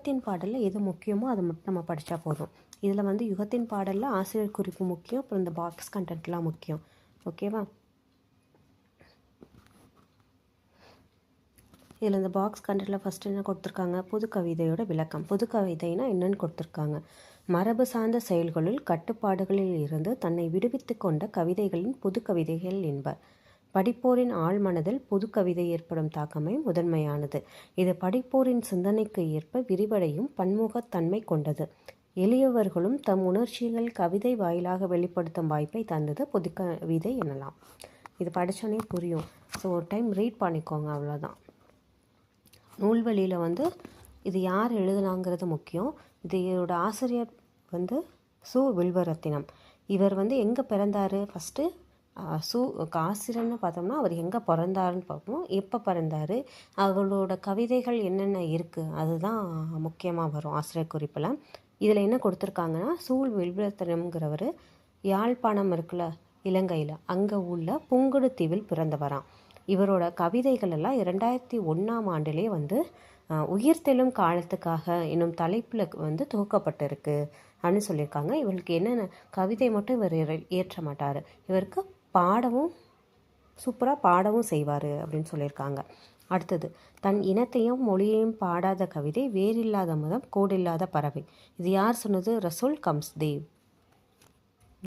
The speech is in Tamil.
யுகத்தின் பாடலில் எது முக்கியமோ அதை மட்டும் நம்ம படித்தா போதும். இதில் வந்து யுகத்தின் பாடலில் ஆசிரியர் குறிப்பு முக்கியம், அப்புறம் இந்த பாக்ஸ் கண்டென்ட்லாம் முக்கியம். ஓகேவா? இதில் இந்த பாக்ஸ் கண்டென்ட்டில் ஃபஸ்ட்டு என்ன கொடுத்துருக்காங்க, புது கவிதையோட விளக்கம். புது கவிதைனா என்னன்னு கொடுத்துருக்காங்க. மரபு சார்ந்த செயல்களுள் கட்டுப்பாடுகளில் இருந்து தன்னை விடுவித்து கொண்ட கவிதைகளின் புது கவிதைகள் என்பர். படிப்போரின் ஆழ்மனதில் புது கவிதை ஏற்படும் தாக்கமே முதன்மையானது. இது படிப்போரின் சிந்தனைக்கு ஏற்ப விரிவடையும் பன்முகத்தன்மை கொண்டது. எளியவர்களும் தம் உணர்ச்சிகள் கவிதை வாயிலாக வெளிப்படுத்தும் வாய்ப்பை தந்தது புது கவிதை எனலாம். இது படித்தோன்னே புரியும். ஸோ ஒரு டைம் ரீட் பண்ணிக்கோங்க, அவ்வளோதான். நூல்வழியில் வந்து இது யார் எழுதுனாங்கிறது முக்கியம். இதோட ஆசிரியர் வந்து சு. வில்வரத்தினம். இவர் வந்து எங்கே பிறந்தார், ஃபஸ்ட்டு ஆசிரியர்னு பார்த்தோம்னா அவர் எங்கே பிறந்தாருன்னு பார்ப்போம், எப்போ பிறந்தார், அவங்களோட கவிதைகள் என்னென்ன இருக்குது, அதுதான் முக்கியமாக வரும் ஆசிரியர் குறிப்பில். இதில் என்ன கொடுத்துருக்காங்கன்னா, சு. வில்வரத்தினம்ங்கிறவர் யாழ்ப்பாணம் இருக்குல்ல, இலங்கையில், அங்கே உள்ள புங்குடு தீவில் பிறந்தவராம். இவரோட கவிதைகள் எல்லாம் 2001ஆம் ஆண்டிலே வந்து உயிர்த்தெழும் காலத்துக்காக என்னும் தலைப்பில் வந்து துவக்கப்பட்டிருக்கு அப்படின்னு சொல்லியிருக்காங்க. இவருக்கு என்னென்ன கவிதை மட்டும் இவர் ஏற்ற மாட்டார், இவருக்கு பாடவும் சூப்பராக பாடவும் செய்வார் அப்படின்னு சொல்லியிருக்காங்க. அடுத்தது, தன் இனத்தையும் மொழியையும் பாடாத கவிதை வேறில்லாத மதம் கோடில்லாத பறவை. இது யார் சொன்னது? ரசூல் கம்ஸ்தேவ்.